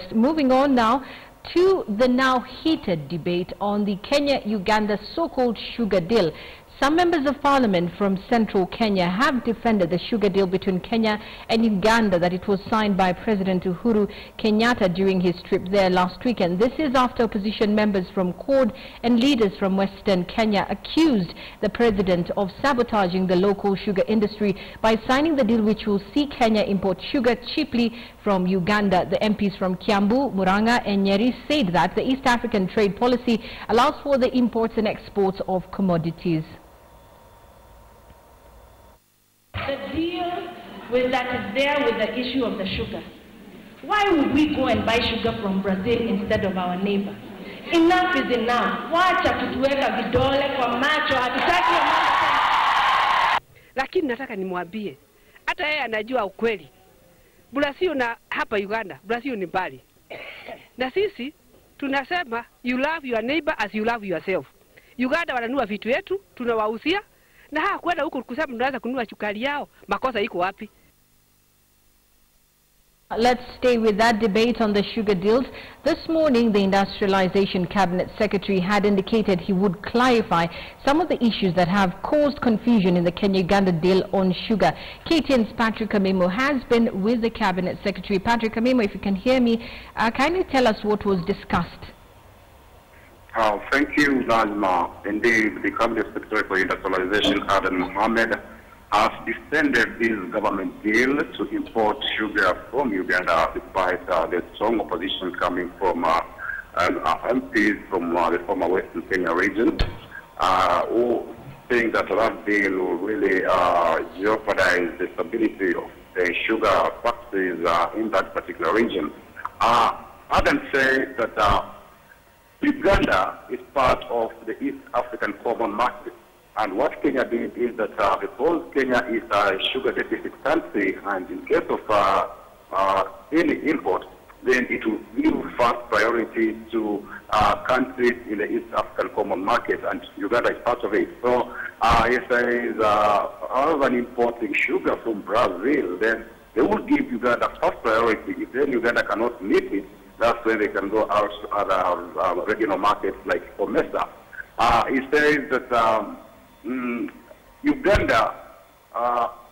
interest. Moving on now to the now heated debate on the Kenya-Uganda so-called sugar deal. Some members of parliament from central Kenya have defended the sugar deal between Kenya and Uganda that it was signed by President Uhuru Kenyatta during his trip there last weekend. This is after opposition members from CORD and leaders from Western Kenya accused the president of sabotaging the local sugar industry by signing the deal which will see Kenya import sugar cheaply from Uganda. The MPs from Kiambu, Murang'a and Nyeri said that the East African trade policy allows for the imports and exports of commodities. The deal that is there with the issue of the sugar. Why would we go and buy sugar from Brazil instead of our neighbor? Enough is enough. Wacha kutuweka vidole kwa macho, hatutaki mambo. Lakini nataka nimwambie, hata yeye anajua ukweli. Brazil na hapa Uganda, Brazil ni mbali. Na sisi tunasema you love your neighbor as you love yourself. Uganda wananua vitu yetu, tunawauzia. Na hakwenda huko kusema tunaweza kununua sukari yao, makosa iko wapi? Let's stay with that debate on the sugar deals. This morning, the Industrialization Cabinet Secretary had indicated he would clarify some of the issues that have caused confusion in the Kenya-Uganda deal on sugar. KTN's Patrick Amimo has been with the Cabinet Secretary. Patrick Amimo, if you can hear me, can you tell us what was discussed? Thank you, Najma. Indeed, the Cabinet Secretary for Industrialization, Aden Mohammed, has defended this government deal to import sugar from Uganda despite the strong opposition coming from MPs from the former Western Kenya region, who think that that deal will really jeopardize the stability of the sugar factories in that particular region. Aden said that Uganda is part of the East African Common Market, and what Kenya did is that because Kenya is a sugar deficit country, and in case of any import, then it will give first priority to countries in the East African Common Market, and Uganda is part of it. So he says other than importing sugar from Brazil, then they will give Uganda first priority. If then Uganda cannot meet it, that's when they can go out to other regional markets like Omesa. He says that Uganda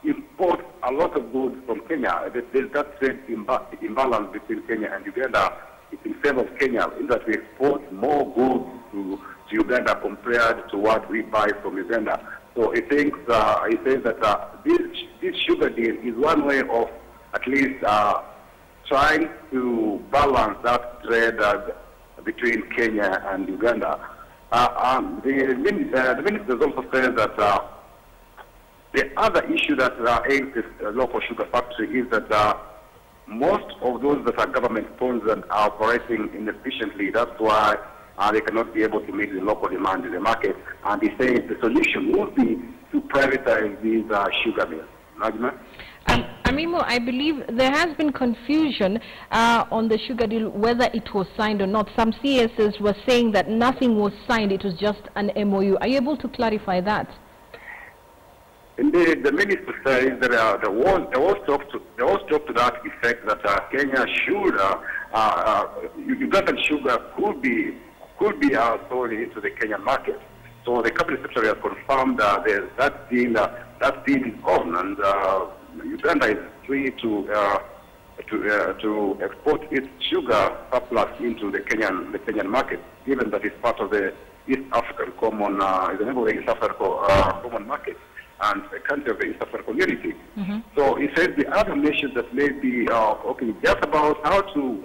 imports a lot of goods from Kenya. There's that trade imbalance between Kenya and Uganda. It's in favor of Kenya in that we export more goods to Uganda compared to what we buy from Uganda. So he thinks, he says that this sugar deal is one way of at least trying to balance that trade between Kenya and Uganda. The minister also said that the other issue that aims this local sugar factory is that most of those that are government-sponsored are operating inefficiently. That's why they cannot be able to meet the local demand in the market. And he says the solution would be to privatize these sugar mills. Najma? Amimo, I believe there has been confusion on the sugar deal, whether it was signed or not. Some CSs were saying that nothing was signed, it was just an MOU. Are you able to clarify that? Indeed, the minister says that there was talk to that effect that Kenya should, Ugandan sugar could be sold into the Kenyan market. So the Cabinet Secretary has confirmed that deal is on, and Uganda is free to export its sugar surplus into the Kenyan market, given that it's part of the East African Common, is a member of the East African Common Market and a country of the East African Community. So he says the other nations that may be talking just about how to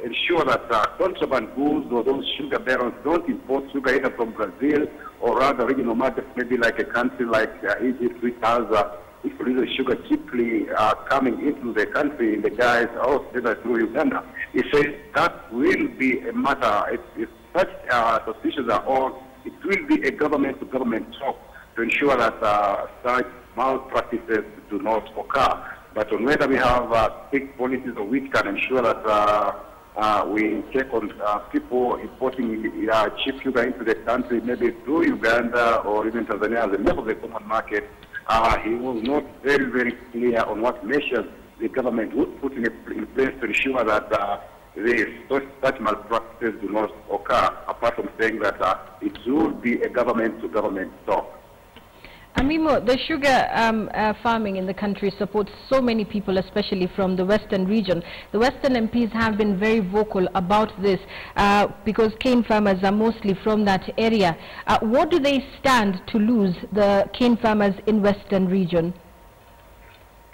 ensure that contraband goods or those sugar barons don't import sugar either from Brazil or other regional markets, maybe like a country like Egypt, which has sugar cheaply coming into the country in the guise of through Uganda. He says that will be a matter, if such suspicions are on, it will be a government-to-government talk to ensure that such malpractices do not occur. But on whether we have strict policies which can ensure that we check on people importing cheap sugar into the country, maybe through Uganda or even Tanzania as a member of the common market, he was not very, very clear on what measures the government would put in place to ensure that such malpractices do not occur, apart from saying that it should be a government-to-government talk. Amimo, the sugar farming in the country supports so many people, especially from the western region. The western MPs have been very vocal about this because cane farmers are mostly from that area. What do they stand to lose, the cane farmers in western region?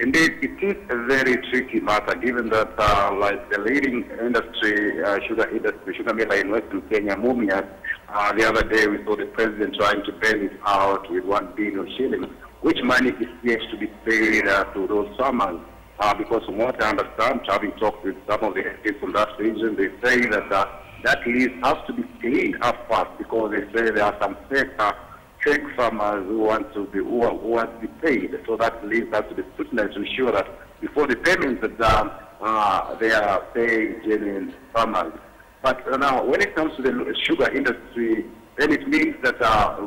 Indeed, it is a very tricky matter, given that like the leading industry, sugar miller in Western Kenya, Murang'a, the other day we saw the president trying to bail it out with 1 billion shillings, which money is yet to be paid to those farmers. Because from what I understand, having talked with some of the MPs from that region, they say that that list has to be cleaned up first, because they say there are some fake farmers who want to be paid. So that list has to be scrutinized to ensure that before the payments are done, they are paying genuine farmers. But now, when it comes to the sugar industry, then it means that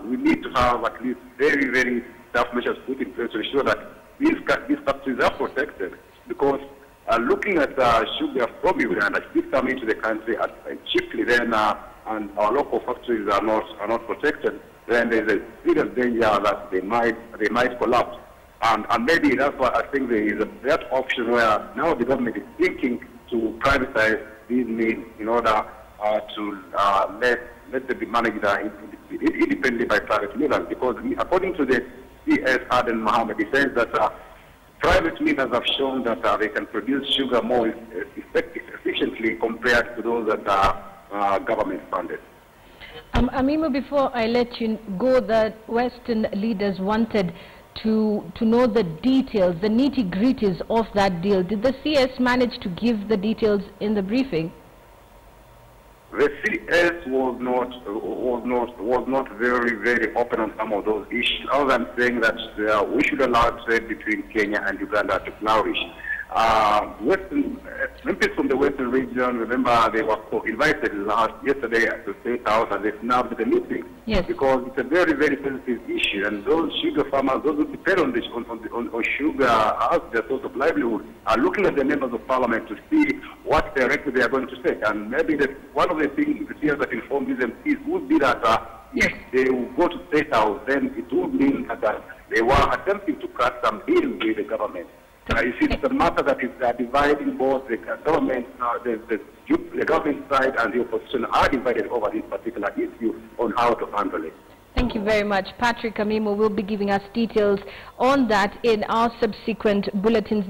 we need to have at least very, very tough measures put in place to ensure that these factories are protected. Because looking at sugar from Uganda, if come into the country cheaply, then and our local factories are not protected, then there's a serious danger that they might collapse. And maybe that's why I think there is that option where now the government is thinking to privatize these mills in order to let them be managed independently by private millers. Because according to the CS Aden Mohammed, he says that private millers have shown that they can produce sugar more efficiently compared to those that are government funded. Amimo, before I let you go, the Western leaders wanted to know the details, the nitty-gritties of that deal. Did the CS manage to give the details in the briefing? The CS was not very open on some of those issues, other than saying that we should allow trade between Kenya and Uganda to flourish. MPs from the Western region, remember, they were invited yesterday at the State House, and they've now the meeting. Yes. Because it's a very, very sensitive issue, and those sugar farmers, those who depend on sugar as their source of livelihood, are looking at the members of parliament to see what direction they are going to take. And maybe one of the things that inform these MPs would be that if they will go to State House, then it would mean that they were attempting to cut some deals with the government. You see, it's a matter that is dividing both the government, the government side and the opposition are divided over this particular issue on how to handle it. Thank you very much. Patrick Amimo will be giving us details on that in our subsequent bulletins.